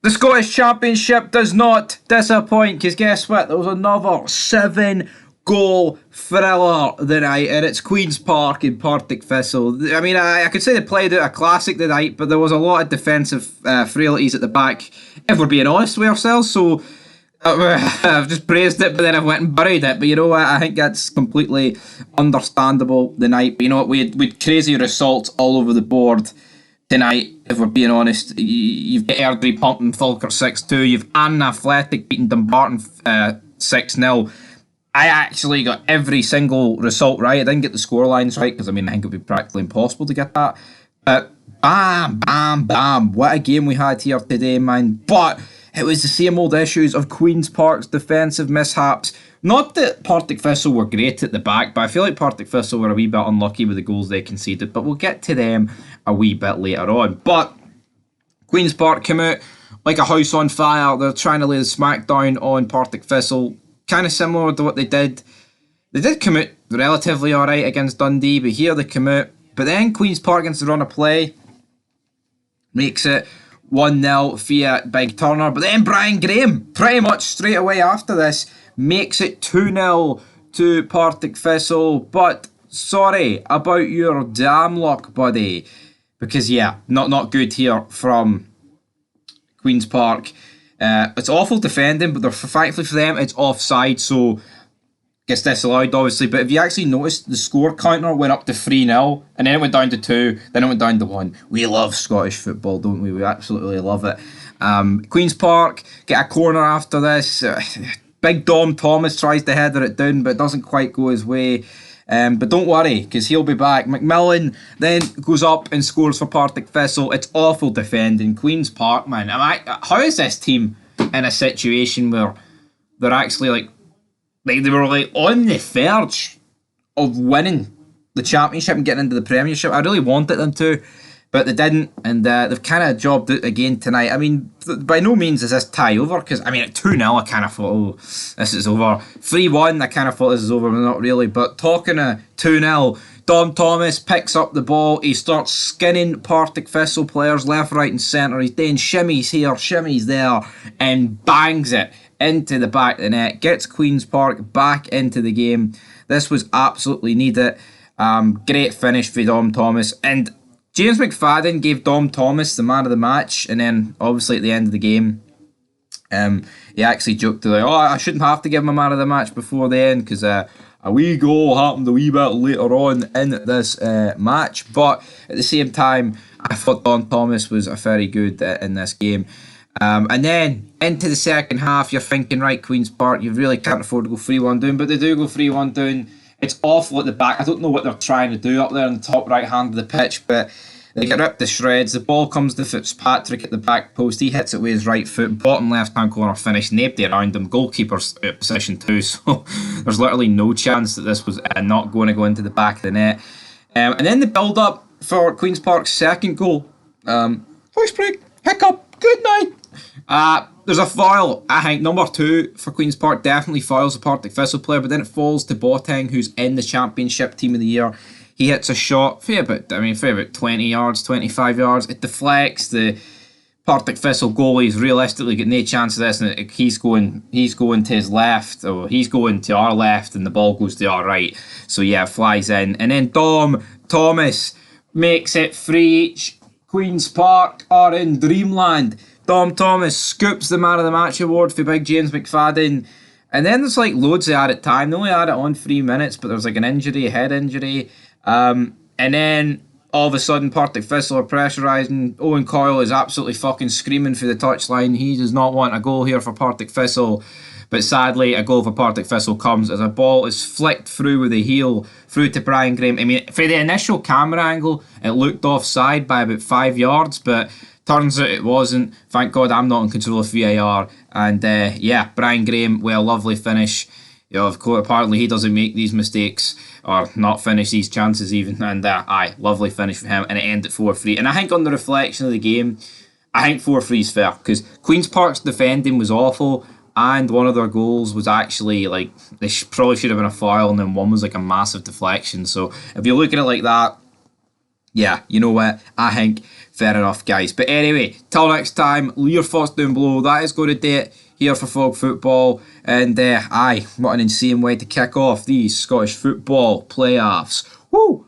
The Scottish Championship does not disappoint, because guess what? There was another 7 goal thriller tonight, and it's Queen's Park in Partick Thistle. I mean, I could say they played out a classic tonight, but there was a lot of defensive frailties at the back, if we're being honest with ourselves. So I've just praised it, but then I went and buried it. But you know what? I think that's completely understandable tonight. But you know what? We had crazy results all over the board tonight, if we're being honest. You've got Airdrie pumping Falkirk 6-2. You've Annan Athletic beating Dumbarton 6-0. I actually got every single result right. I didn't get the scorelines right because I think it would be practically impossible to get that. But bam, bam, bam. What a game we had here today, man. But it was the same old issues of Queen's Park's defensive mishaps. Not that Partick Thistle were great at the back, but I feel like Partick Thistle were a wee bit unlucky with the goals they conceded. But we'll get to them a wee bit later on. But Queen's Park came out like a house on fire. They're trying to lay the smackdown on Partick Thistle. Kind of similar to what they did. They did come out relatively alright against Dundee, but here they come out. But then Queen's Park gets to run a play. Makes it 1-0 via Big Turner. But then Brian Graham, pretty much straight away after this, makes it 2-0 to Partick Thistle. But sorry about your damn luck, buddy. Because yeah, not good here from Queen's Park. It's awful defending, but thankfully for them, it's offside, so gets disallowed, obviously. But if you actually noticed, the score counter went up to 3-0, and then it went down to 2, then it went down to 1. We love Scottish football, don't we? We absolutely love it. Queen's Park get a corner after this. Big Dom Thomas tries to header it down, but it doesn't quite go his way. But don't worry, because he'll be back. McMillan then goes up and scores for Partick Thistle. It's awful defending. Queen's Park, man. How is this team in a situation where they're actually like they were like on the verge of winning the championship and getting into the Premiership? I really wanted them to, but they didn't, and they've kind of jobbed out again tonight. I mean, by no means is this tie over, because, I mean, at 2-0, I kind of thought, oh, this is over. 3-1, I kind of thought this is over, but not really. But talking of 2-0, Dom Thomas picks up the ball. He starts skinning Partick Thistle players left, right and centre. He's doing shimmies here, shimmies there, and bangs it into the back of the net. Gets Queen's Park back into the game. This was absolutely needed. Great finish for Dom Thomas. And James McFadden gave Dom Thomas the man of the match, and then obviously at the end of the game, he actually joked like, "Oh, I shouldn't have to give him a man of the match before the end, because a wee goal happened a wee bit later on in this match." But at the same time, I thought Dom Thomas was a very good in this game. And then into the second half, you're thinking, right, Queen's Park, you really can't afford to go 3-1 down, but they do go 3-1 down. It's awful at the back. I don't know what they're trying to do up there in the top right hand of the pitch, but they get ripped to shreds. The ball comes to Fitzpatrick at the back post. He hits it with his right foot. Bottom left hand corner finish. Nobody around him. Goalkeeper's at position 2. So there's literally no chance that this was not going to go into the back of the net. And then the build up for Queen's Park's second goal. Voice break. Hiccup. Good night. There's a foul. I think number 2 for Queen's Park definitely fouls the Partick Thistle player, but then it falls to Boateng, who's in the Championship Team of the Year. He hits a shot for about 20 yards, 25 yards. It deflects. The Partick Thistle goalie's realistically got no chance of this, and he's going to his left, or he's going to our left, and the ball goes to our right. So yeah, flies in, and then Dom Thomas makes it 3 each. Queen's Park are in dreamland. Dom Thomas scoops the man of the match award for big James McFadden. And then there's like loads of added time. They only had it on 3 minutes, but there's like an injury, a head injury. And then all of a sudden Partick Thistle are pressurising. Owen Coyle is absolutely fucking screaming for the touchline. He does not want a goal here for Partick Thistle. But sadly, a goal for Partick Thistle comes as a ball is flicked through with the heel through to Brian Graham. I mean, for the initial camera angle, it looked offside by about 5 yards, but turns out it wasn't. Thank God I'm not in control of VAR. And yeah, Brian Graham, well, lovely finish. You know, of course, apparently he doesn't make these mistakes or not finish these chances even. And lovely finish for him. And it ended 4-3. And I think on the reflection of the game, I think 4-3 is fair, because Queen's Park's defending was awful. And one of their goals was actually like, they probably should have been a foul, and then one was like a massive deflection. So if you look at it like that, yeah, you know what? I think Fair enough, guys. But anyway, till next time, leave your thoughts down below. That is going to do it here for Fog Football. And aye, what an insane way to kick off these Scottish football playoffs. Woo!